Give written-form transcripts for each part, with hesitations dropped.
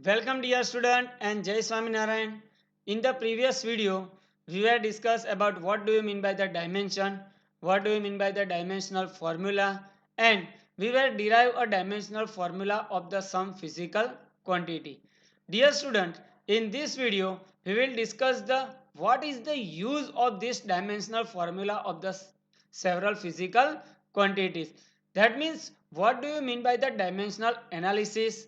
Welcome dear student and Jai Swaminarayan. In the previous video, we were discussed about what do you mean by the dimension, what do you mean by the dimensional formula, and we were derive a dimensional formula of the some physical quantity. Dear student, in this video, we will discuss the what is the use of this dimensional formula of the several physical quantities. That means what do you mean by the dimensional analysis,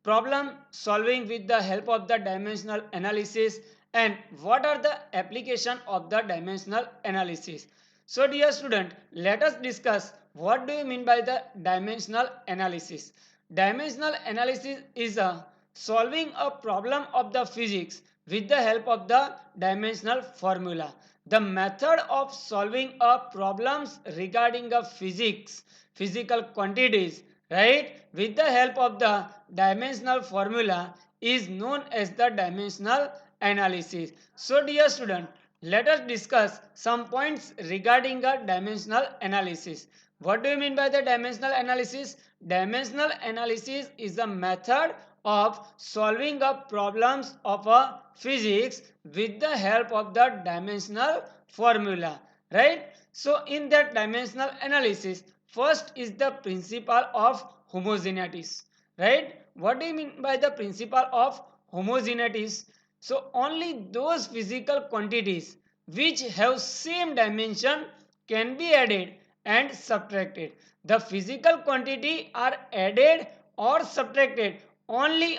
problem solving with the help of the dimensional analysis, and what are the application of the dimensional analysis. So dear student, let us discuss what do you mean by the dimensional analysis. Dimensional analysis is a solving a problem of the physics with the help of the dimensional formula. The method of solving a problems regarding a physical quantities, right, with the help of the dimensional formula is known as the dimensional analysis. So dear student, let us discuss some points regarding a dimensional analysis. What do you mean by the dimensional analysis? Dimensional analysis is a method of solving a problems of a physics with the help of the dimensional formula, right? So in that dimensional analysis, first is the principle of homogeneities, right? What do you mean by the principle of homogeneities? So only those physical quantities which have same dimension can be added and subtracted. The physical quantity are added or subtracted only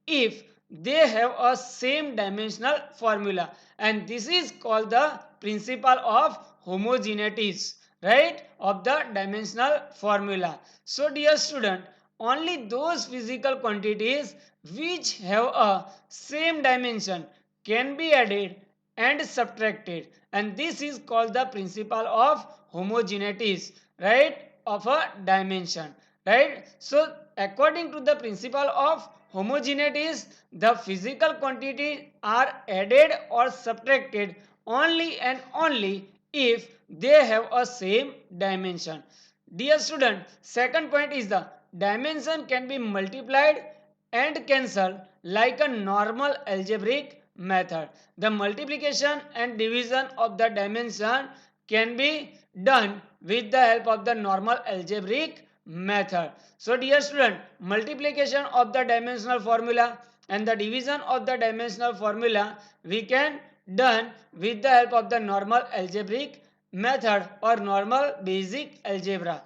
if they have a same dimensional formula, and this is called the principle of homogeneities, right, of the dimensional formula. So dear student, only those physical quantities which have a same dimension can be added and subtracted, and this is called the principle of homogeneities, right, of a dimension, right. So according to the principle of homogeneities, the physical quantities are added or subtracted only and only if they have a same dimension. Dear student, second point is the dimension can be multiplied and cancelled like a normal algebraic method. The multiplication and division of the dimension can be done with the help of the normal algebraic method. So dear student, multiplication of the dimensional formula and the division of the dimensional formula we can done with the help of the normal algebraic method or normal basic algebra.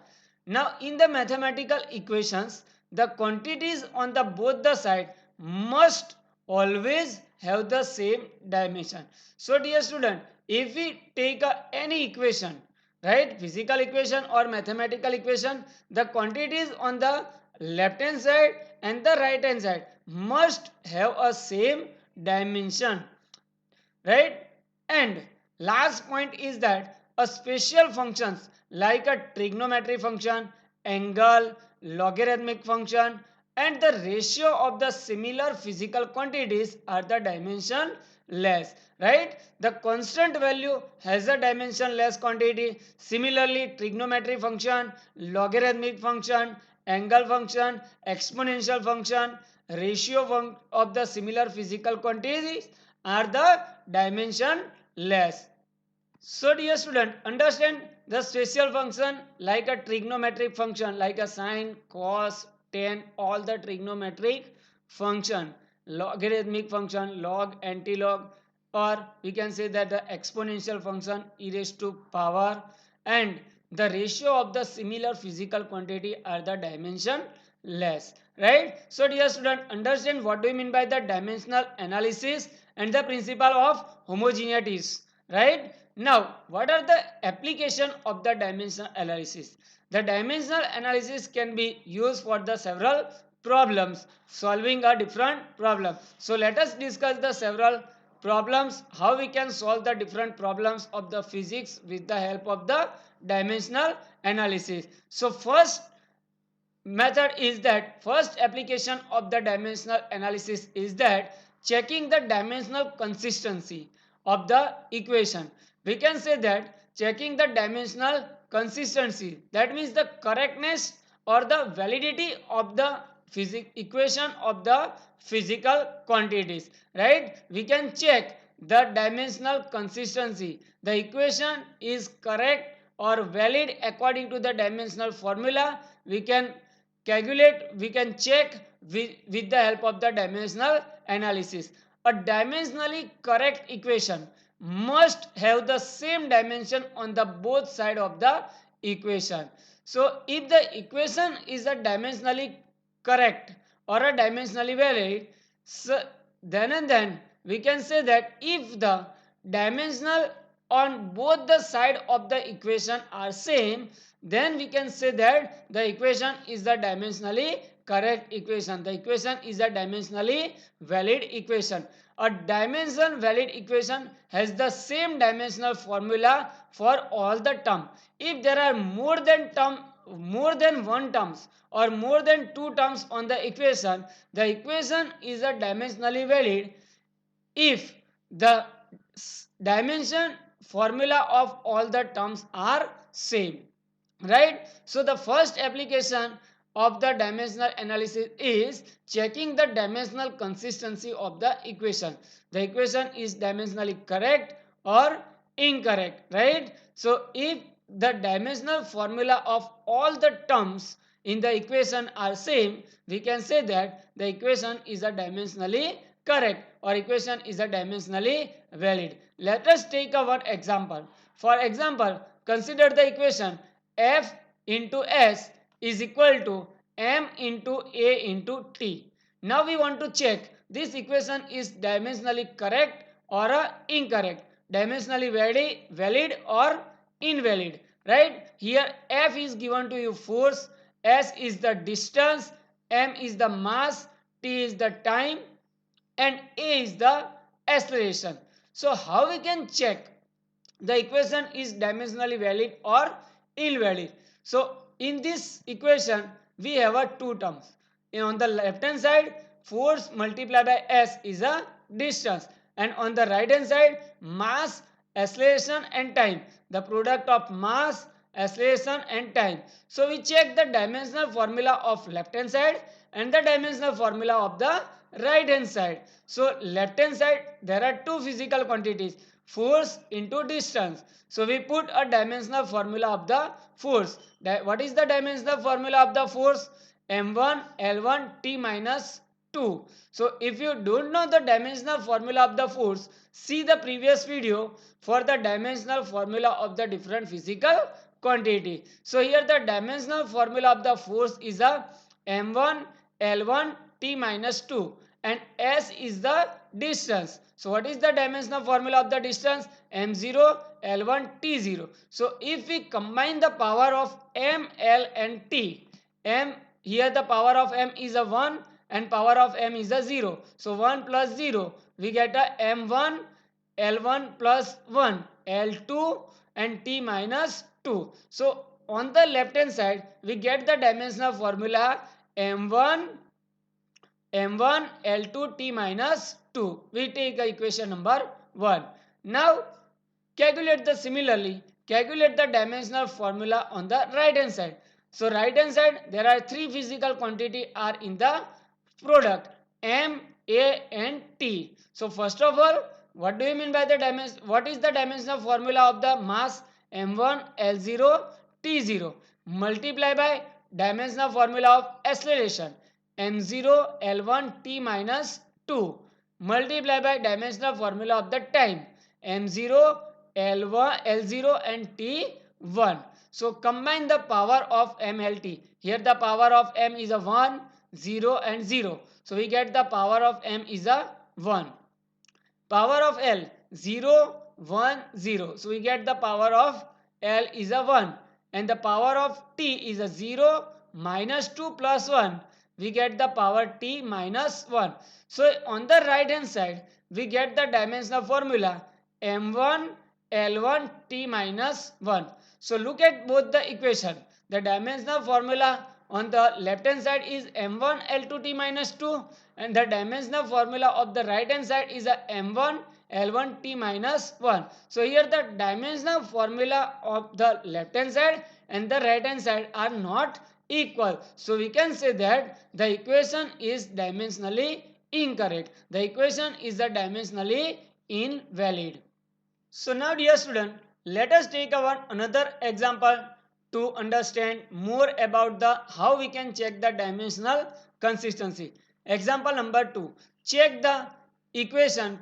Now in the mathematical equations, the quantities on the both the side must always have the same dimension. So dear student, if we take any equation, right, physical equation or mathematical equation, the quantities on the left hand side and the right hand side must have a same dimension, right. And last point is that a special functions like a trigonometry function, angle, logarithmic function, and the ratio of the similar physical quantities are the dimensionless, right. The constant value has a dimensionless quantity. Similarly, trigonometry function, logarithmic function, angle function, exponential function, ratio of the similar physical quantities are the dimensionless. So dear student, understand the special function like a trigonometric function like a sine, cos, tan, all the trigonometric function, logarithmic function, log, antilog, or we can say that the exponential function e raised to power, and the ratio of the similar physical quantity are the dimensionless, right. So dear student, understand what do you mean by the dimensional analysis and the principle of homogeneities, right. Now what are the application of the dimensional analysis? The dimensional analysis can be used for the several problems, solving a different problem. So let us discuss the several problems, how we can solve the different problems of the physics with the help of the dimensional analysis. So first method is that first application of the dimensional analysis is that checking the dimensional consistency of the equation. We can say that checking the dimensional consistency, that means the correctness or the validity of the equation of the physical quantities, right? We can check the dimensional consistency. The equation is correct or valid according to the dimensional formula. We can calculate, we can check with the help of the dimensional analysis. A dimensionally correct equation must have the same dimension on the both side of the equation. So if the equation is a dimensionally correct or a dimensionally valid, so then and then we can say that if the dimensional on both the side of the equation are same, then we can say that the equation is the dimensionally correct equation. The equation is a dimensionally valid equation. A dimension valid equation has the same dimensional formula for all the terms. If there are more than one terms or more than two terms on the equation is a dimensionally valid if the dimension formula of all the terms are same, right? So the first application of the dimensional analysis is checking the dimensional consistency of the equation. The equation is dimensionally correct or incorrect, right? So if the dimensional formula of all the terms in the equation are same, we can say that the equation is a dimensionally correct or equation is a dimensionally valid. Let us take a one example. For example, consider the equation f into s is equal to m into a into t. Now we want to check this equation is dimensionally correct or incorrect, dimensionally valid or invalid, right? Here f is given to you force, s is the distance, m is the mass, t is the time, and a is the acceleration. So how we can check the equation is dimensionally valid or invalid? So in this equation we have a two terms. On the left hand side, force multiplied by s is a distance, and on the right hand side, mass, acceleration and time, the product of mass, acceleration and time. So we check the dimensional formula of left hand side and the dimensional formula of the right hand side. So left hand side there are two physical quantities, force into distance. So we put a dimensional formula of the force. What is the dimensional formula of the force? m1 l1 t minus 2. So if you don't know the dimensional formula of the force, see the previous video for the dimensional formula of the different physical quantity. So here the dimensional formula of the force is a m1 l1 t minus 2 and s is the distance. So what is the dimensional formula of the distance? m0 l1 t0. So if we combine the power of m, l and t, m here the power of m is a 1 and power of m is a 0. So 1 plus 0 we get a m1 l1 plus 1 l2 and t minus 2. So on the left hand side we get the dimensional formula m1 l2 t minus 2. We take equation number 1. Now calculate the dimensional formula on the right hand side. So right hand side there are three physical quantity are in the product, m, a and t. So first of all, what do you mean by the dimension? What is the dimensional formula of the mass? m1 l0 t0 multiply by dimensional formula of acceleration m0 l1 t minus 2 multiply by dimensional formula of the time m0 l1 l0 and t1. So combine the power of m l t. Here the power of m is a 1, 0 and 0. So we get the power of m is a 1. Power of l 0, 1, 0. So we get the power of l is a 1 and the power of t is a 0 minus 2 plus 1. We get the power t minus 1. So on the right hand side we get the dimensional formula m1 l1 t minus 1. So look at both the equation. The dimensional formula on the left hand side is m1 l2 t minus 2 and the dimensional formula of the right hand side is a m1 l1 t minus 1. So here the dimensional formula of the left hand side and the right hand side are not equal. So we can say that the equation is dimensionally incorrect. The equation is the dimensionally invalid. So now dear student, let us take our another example to understand more about the how we can check the dimensional consistency. Example number 2. Check the equation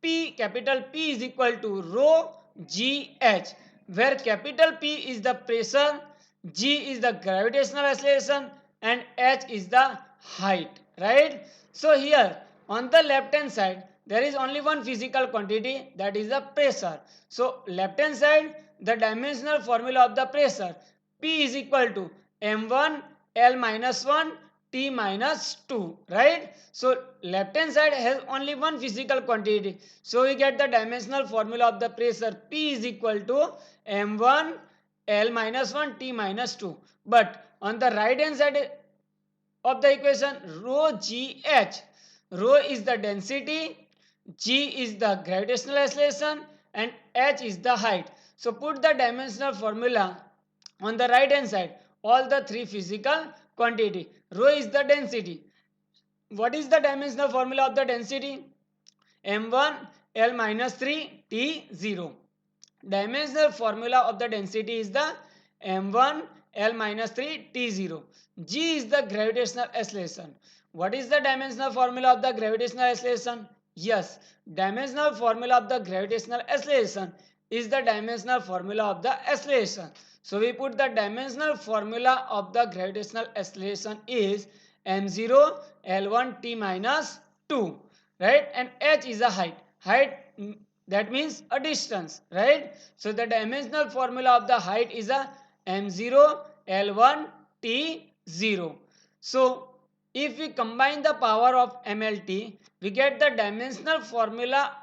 P, capital P is equal to rho GH, where capital P is the pressure, G is the gravitational acceleration and H is the height, right? So here on the left hand side there is only one physical quantity, that is the pressure. So left hand side, the dimensional formula of the pressure P is equal to m1 L minus 1 T minus 2, right? So left hand side has only one physical quantity, so we get the dimensional formula of the pressure P is equal to m1 L minus 1 T minus 2. But on the right hand side of the equation, rho GH, rho is the density, G is the gravitational acceleration and H is the height. So put the dimensional formula on the right hand side, all the three physical quantity. Rho is the density. What is the dimensional formula of the density? M1 L minus 3 T0. Dimensional formula of the density is the m1 L minus 3 T0. G is the gravitational acceleration. What is the dimensional formula of the gravitational acceleration? Yes, dimensional formula of the gravitational acceleration is the dimensional formula of the acceleration. So we put the dimensional formula of the gravitational acceleration is m0 L1 T minus 2, right? And h is a height. Height, that means a distance, right? So the dimensional formula of the height is a m0 L1 T0. So if we combine the power of MLT, we get the dimensional formula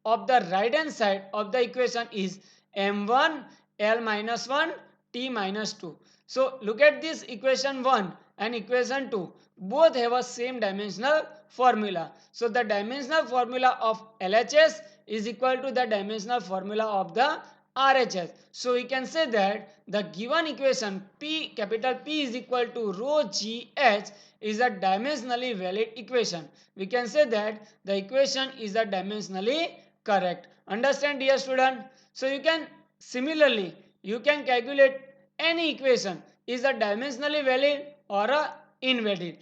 of the right hand side of the equation is m1 L minus 1 T minus 2. So look at this equation 1 and equation 2. Both have a same dimensional formula. So the dimensional formula of LHS is equal to the dimensional formula of the RHS. So we can say that the given equation P, capital P is equal to rho GH is a dimensionally valid equation. We can say that the equation is a dimensionally correct. Understand dear student? So you can similarly you can calculate any equation is a dimensionally valid or a invalid.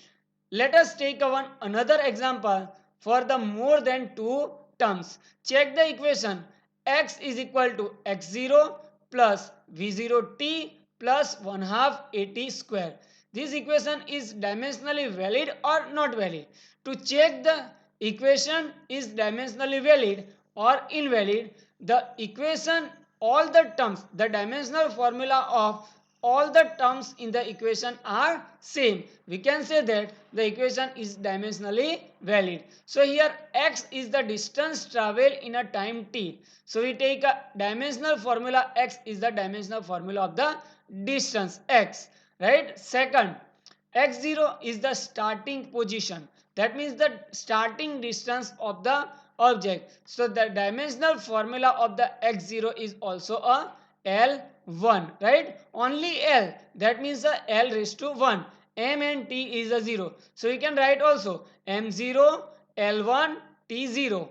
Let us take another example for the more than two terms. Check the equation x is equal to x0 plus v0t plus 1 half at square. This equation is dimensionally valid or not valid. To check the equation is dimensionally valid or invalid, the equation, all the terms, the dimensional formula of all the terms in the equation are same. We can say that the equation is dimensionally valid. So here x is the distance traveled in a time t. So we take a dimensional formula, x is the dimensional formula of the distance x, right? Second, x0 is the starting position, that means the starting distance of the object. So the dimensional formula of the x0 is also a L1, right? Only L, that means the L raised to 1. M and T is a 0. So we can write also M0 L1 T0.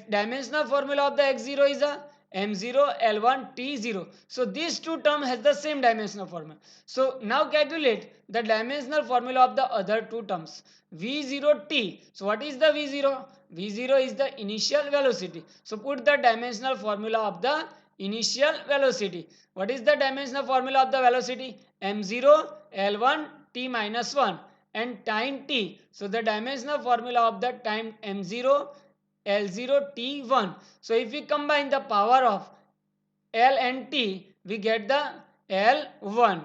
Dimensional formula of the x0 is a m0 L1 T0. So these two terms has the same dimensional formula. So now calculate the dimensional formula of the other two terms. V0t. So what is the V0? V0 is the initial velocity. So put the dimensional formula of the initial velocity. What is the dimensional formula of the velocity? m0 L1 T minus 1 and time t. So the dimensional formula of the time m0 L0 T1. So if we combine the power of L and T, we get the L1.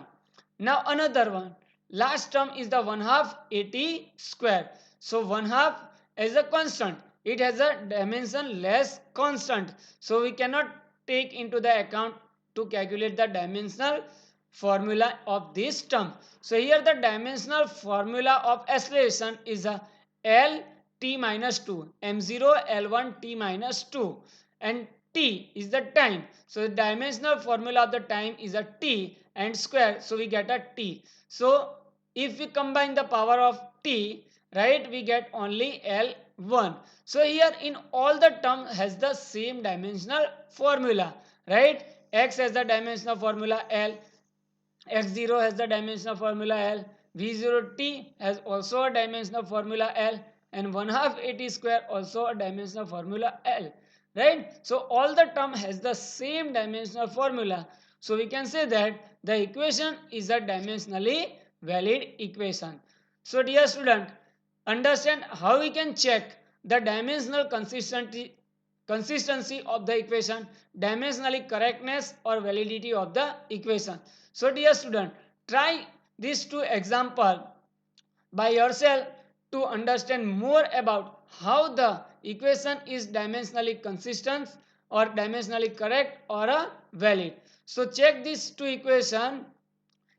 Now another one. Last term is the 1 half at square. So 1 half is a constant. It has a dimension less constant. So we cannot take into the account to calculate the dimensional formula of this term. So here the dimensional formula of acceleration is a L t minus 2, m0 L1 t minus 2, and t is the time. So the dimensional formula of the time is a t and square, so we get a t. So if we combine the power of t, right, we get only L1. So here in all the term has the same dimensional formula, right? X has the dimensional formula L, x0 has the dimensional formula L, v0t has also a dimensional formula L, and 1 half at square also a dimensional formula L, right? So all the term has the same dimensional formula. So we can say that the equation is a dimensionally valid equation. So dear student, understand how we can check the dimensional consistency of the equation, dimensionally correctness or validity of the equation. So dear student, try these two examples by yourself to understand more about how the equation is dimensionally consistent or dimensionally correct or valid. So check these two equations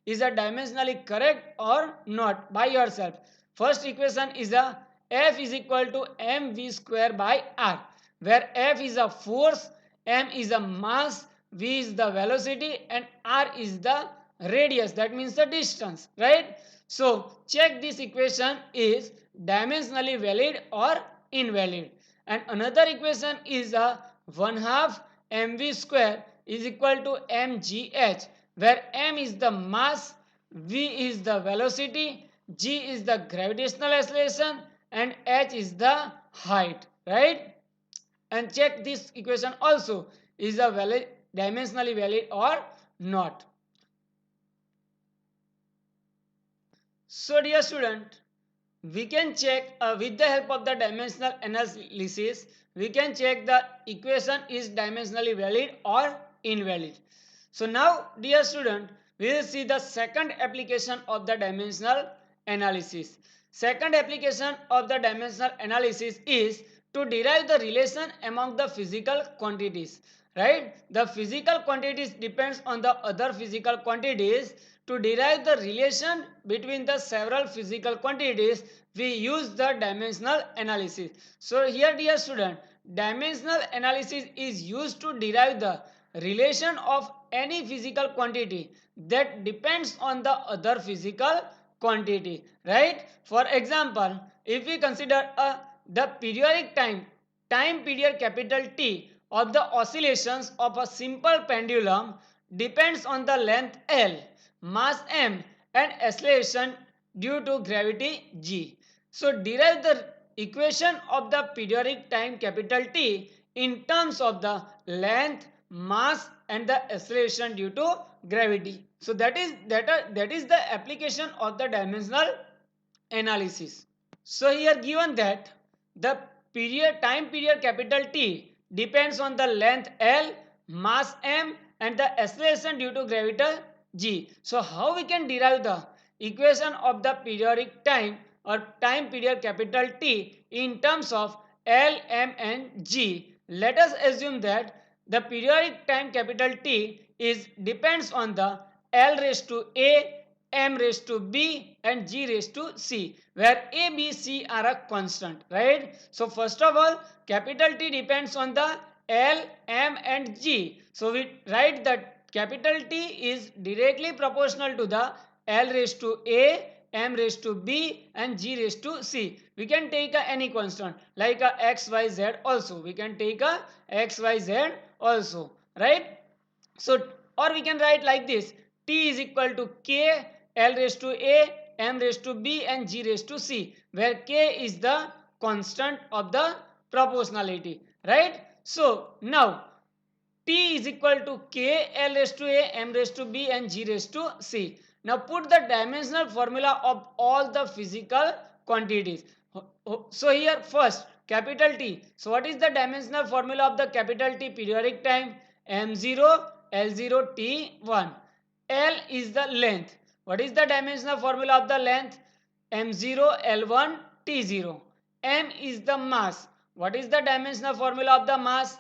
is a dimensionally correct or not by yourself. First equation is a F is equal to mv square by r, where F is a force, m is a mass, v is the velocity, and r is the radius, that means the distance, right? So check this equation is dimensionally valid or invalid. And another equation is a 1 half mv square is equal to mgh, where m is the mass, v is the velocity, g is the gravitational acceleration, and h is the height, right? And check this equation also is a valid, dimensionally valid or not. So dear student, we can check with the help of the dimensional analysis, we can check the equation is dimensionally valid or invalid. So now dear student, we will see the second application of the dimensional analysis. Second application of the dimensional analysis is to derive the relation among the physical quantities, right? The physical quantities depends on the other physical quantities. To derive the relation between the several physical quantities, we use the dimensional analysis. So here dear student, dimensional analysis is used to derive the relation of any physical quantity that depends on the other physical quantity, right? For example, if we consider the periodic time period capital T of the oscillations of a simple pendulum depends on the length L, mass m, and acceleration due to gravity g. So derive the equation of the periodic time capital T in terms of the length, mass, and the acceleration due to gravity. So that is the application of the dimensional analysis. So here given that the time period capital T depends on the length L, mass m, and the acceleration due to gravity g. So how we can derive the equation of the periodic time or time period capital T in terms of L, m, and g? Let us assume that the periodic time capital T is depends on the L raised to a, m raised to b, and g raised to c, where a, b, c are a constant, right? So first of all, capital T depends on the L, m, and g. So we write that capital T is directly proportional to the L raised to a, m raised to b, and g raised to c. We can take any constant like a x, y, z also. We can take a x, y, z also, right? So or we can write like this: T is equal to k, L raised to a, m raised to b, and g raised to c, where k is the constant of the proportionality, right? So now T is equal to k, L raised to a, m raised to b, and g raised to c. Now put the dimensional formula of all the physical quantities. So here first capital T. So what is the dimensional formula of the capital T periodic time? M0 L0 T1. L is the length. What is the dimensional formula of the length? M0 L1 T0. M is the mass. What is the dimensional formula of the mass?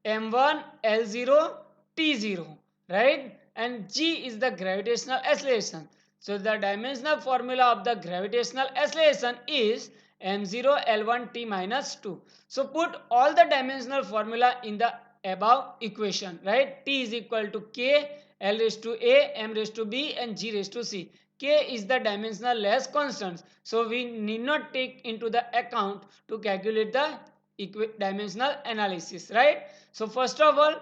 M1 L0 T0, right? And G is the gravitational acceleration. So the dimensional formula of the gravitational acceleration is m0 L1 T minus 2. So put all the dimensional formula in the above equation, right? T is equal to K, L raised to A, M raised to B, and G raised to C. K is the dimensionless constant. So we need not take into the account to calculate the dimensional analysis, right? So first of all,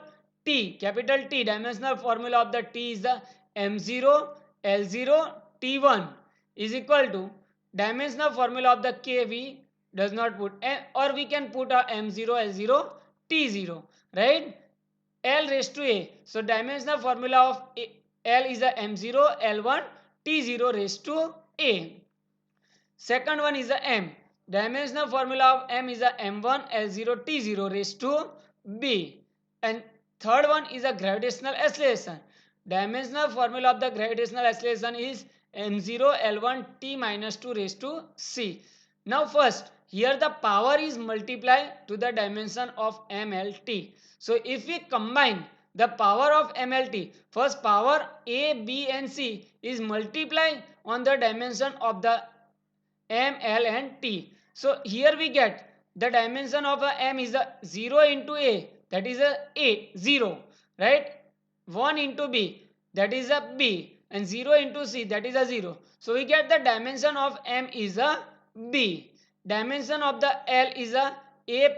T, capital T, dimensional formula of the T is the M0 L0 T1 is equal to dimensional formula of the K we does not put, or we can put a M0 L0 T0, right? L raised to A. So dimensional formula of L is a M0 L1 T0 raised to A. Second one is a M. Dimensional formula of M is a M1 L0 T0 raised to B. And third one is a gravitational acceleration. Dimensional formula of the gravitational acceleration is M0 L1 T minus 2 raised to C. Now first, here the power is multiplied to the dimension of MLT. So if we combine the power of MLT, first power A, B and C is multiplied on the dimension of the M, L and T. So here we get the dimension of a M is a 0 into A, that is a 0, right? 1 into B, that is a B, and 0 into C, that is a 0. So we get the dimension of M is a B. Dimension of the L is a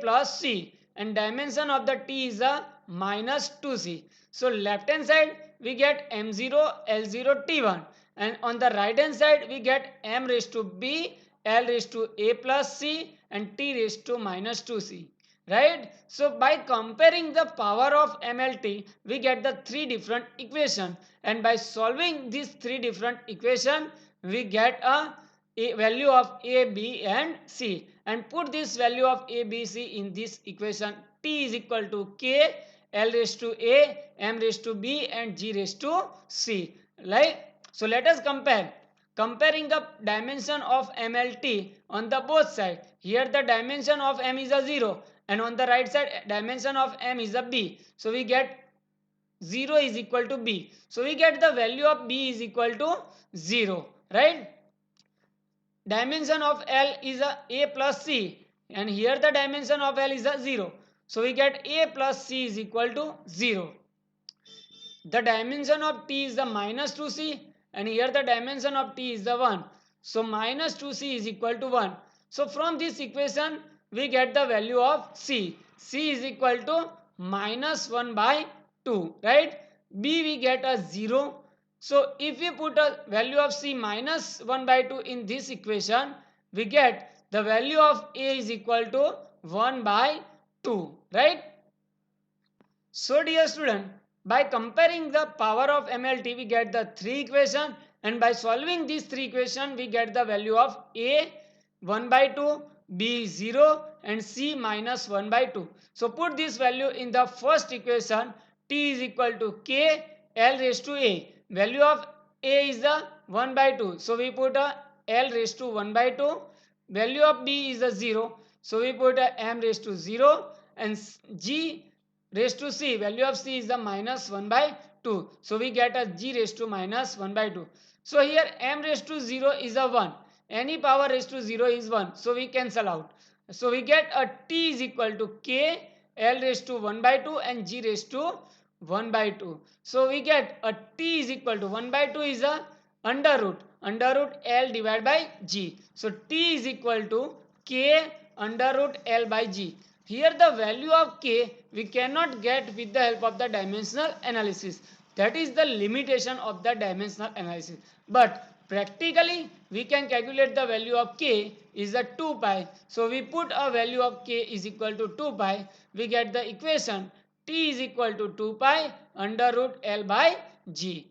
plus C, and dimension of the T is a minus 2C. So left hand side we get M0 L0 T1, and on the right hand side we get M raised to B, L raised to A plus C and T raised to minus 2C, right? So by comparing the power of MLT, we get the three different equation, and by solving these three different equation, we get a value of A, B and C, and put this value of A, B, C in this equation. T is equal to K, L raised to A, M raised to B and G raised to C, right? So let us compare. Comparing the dimension of MLT on the both side. Here the dimension of M is a 0, and on the right side dimension of M is a B. So we get 0 is equal to B. So we get the value of B is equal to 0, right? Dimension of L is a plus C, and here the dimension of L is a 0. So we get A plus C is equal to 0. The dimension of T is the minus 2C, and here the dimension of T is the 1. So minus 2C is equal to 1. So from this equation we get the value of C. C is equal to minus 1 by 2, right? B we get a 0. So if we put a value of C minus 1 by 2 in this equation, we get the value of A is equal to 1 by 2, right? So dear student, by comparing the power of MLT, we get the three equation, and by solving these three equation, we get the value of A 1 by 2, B 0 and C minus 1 by 2. So put this value in the first equation. T is equal to K L raised to A. Value of A is the 1 by 2. So we put a L raised to 1 by 2. Value of B is a 0. So we put a M raised to 0, and G raised to C, value of C is the minus 1 by 2. So we get a G raised to minus 1 by 2. So here M raised to 0 is a 1. Any power raised to 0 is 1. So we cancel out. So we get a T is equal to K L raised to 1 by 2 and G raised to 1 by 2. So we get a T is equal to 1 by 2 is a under root L divided by G. So T is equal to K under root L by G. Here the value of K we cannot get with the help of the dimensional analysis. That is the limitation of the dimensional analysis. But practically we can calculate the value of K is a 2 pi. So we put a value of K is equal to 2 pi. We get the equation T is equal to 2 pi under root L by G.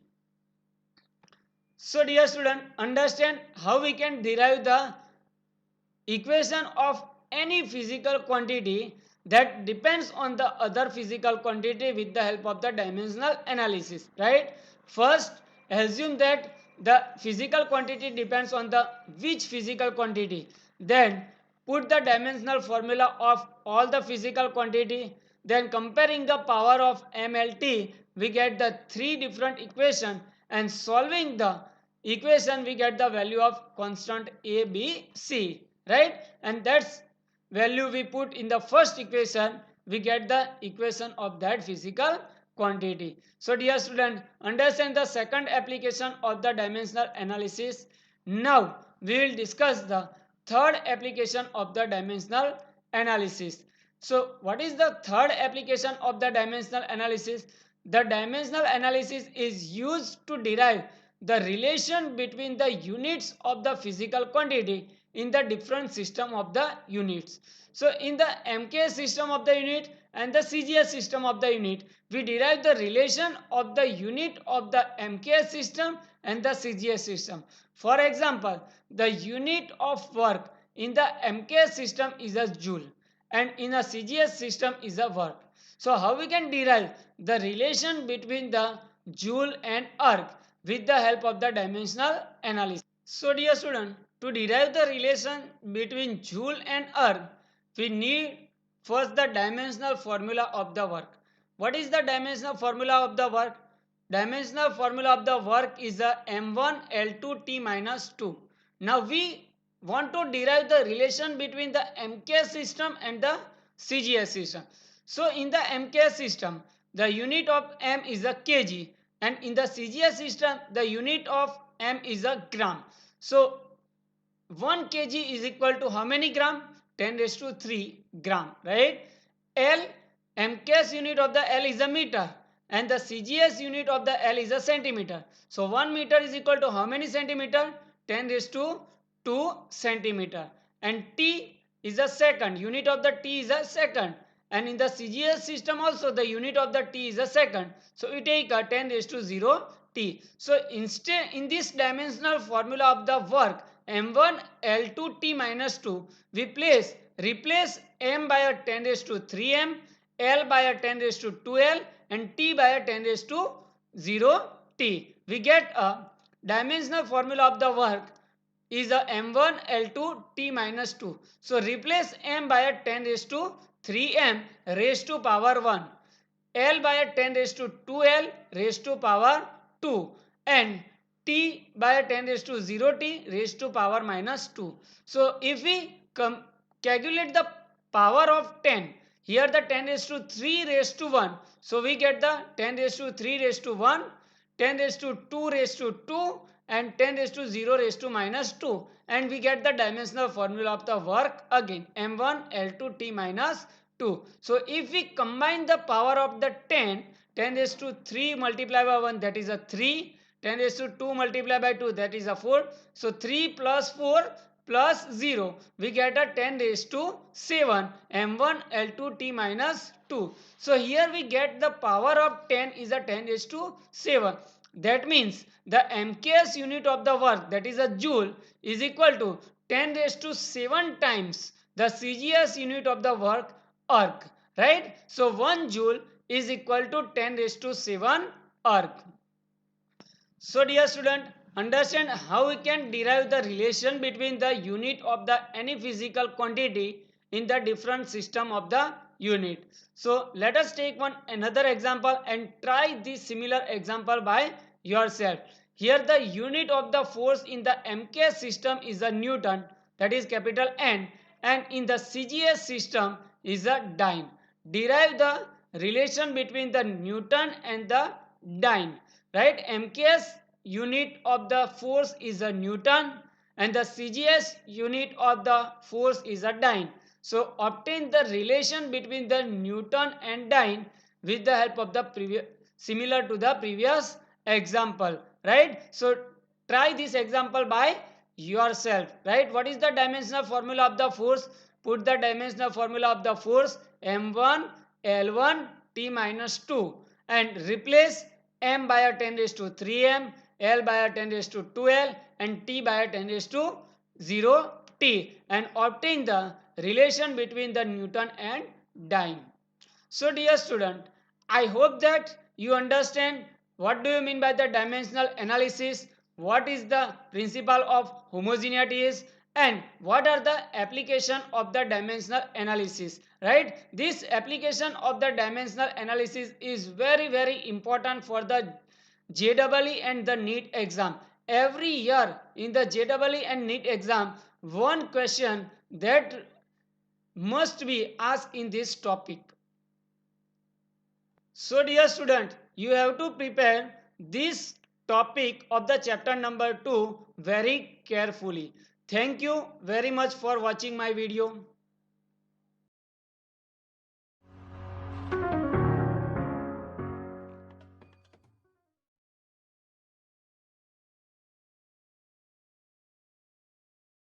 So dear student, understand how we can derive the equation of any physical quantity that depends on the other physical quantity with the help of the dimensional analysis, right? First, assume that the physical quantity depends on the which physical quantity. Then put the dimensional formula of all the physical quantity. Then comparing the power of MLT, we get the three different equation, and solving the equation we get the value of constant A, B, C, right? And that's value we put in the first equation, we get the equation of that physical quantity. So dear student, understand the second application of the dimensional analysis. Now we will discuss the third application of the dimensional analysis. So what is the third application of the dimensional analysis? The dimensional analysis is used to derive the relation between the units of the physical quantity in the different system of the units. So in the MKS system of the unit and the CGS system of the unit, we derive the relation of the unit of the MKS system and the CGS system. For example, the unit of work in the MKS system is a joule and in a CGS system is a work. So how we can derive the relation between the joule and erg with the help of the dimensional analysis. So dear student, to derive the relation between joule and erg, we need first the dimensional formula of the work. What is the dimensional formula of the work? Dimensional formula of the work is a m1 L2 T minus 2. Now we want to derive the relation between the MKS system and the CGS system. So in the MKS system, the unit of M is a kg, and in the CGS system, the unit of M is a gram. So 1 kg is equal to how many gram? 10 raised to 3 gram, right? L, MKS unit of the L is a meter and the CGS unit of the L is a centimeter. So 1 meter is equal to how many centimeter? 10 raised to 2 centimeter. And T is a second, unit of the T is a second. And in the CGS system also the unit of the T is a second. So we take a 10 raised to 0 T. So instead in this dimensional formula of the work m1 L2 T minus 2, we replace m by a 10 raised to 3m, L by a 10 raised to 2L and T by a 10 raised to 0 T. We get a dimensional formula of the work is a m1 L2 T minus 2. So replace m by a 10 raised to 3m raised to power 1, L by a 10 raised to 2L raised to power 2 and T by a 10 raised to 0 T raised to power minus 2. So if we calculate the power of 10, here the 10 raised to 3 raised to 1. So we get the 10 raised to 3 raised to 1, 10 raised to 2 raised to 2 and 10 raised to 0 raised to minus 2. And we get the dimensional formula of the work again m1 L2 T minus 2. So if we combine the power of the 10 raised to 3 multiplied by 1 that is a 3, 10 raised to 2 multiplied by 2 that is a 4. So 3 plus 4 plus 0 we get a 10 raised to 7 m1 L2 T minus 2. So here we get the power of 10 is a 10 raised to 7. That means the MKS unit of the work that is a joule is equal to 10 raised to 7 times the CGS unit of the work erg, right? So 1 joule is equal to 10 raised to 7 erg. So dear student, understand how we can derive the relation between the unit of the any physical quantity in the different system of the unit. So let us take another example and try this similar example by yourself. Here the unit of the force in the MKS system is a Newton, that is capital N, and in the CGS system is a dyne. Derive the relation between the Newton and the dyne. Right, MKS unit of the force is a Newton and the CGS unit of the force is a dyne. So obtain the relation between the Newton and dyne with the help of the previous, similar to the previous example, right? So try this example by yourself, right? What is the dimensional formula of the force? Put the dimensional formula of the force m1 L1 T minus 2 and replace m by a 10 raised to 3m, L by a 10 raised to 2L and T by a 10 raised to 0 T and obtain the relation between the Newton and dyne. So dear student, I hope that you understand what do you mean by the dimensional analysis, what is the principle of homogeneity is, and what are the application of the dimensional analysis, right? This application of the dimensional analysis is very important for the JEE and the NEET exam. Every year in the JEE and NEET exam, one question that must be asked in this topic. So dear student, you have to prepare this topic of the chapter number 2 very carefully. Thank you very much for watching my video.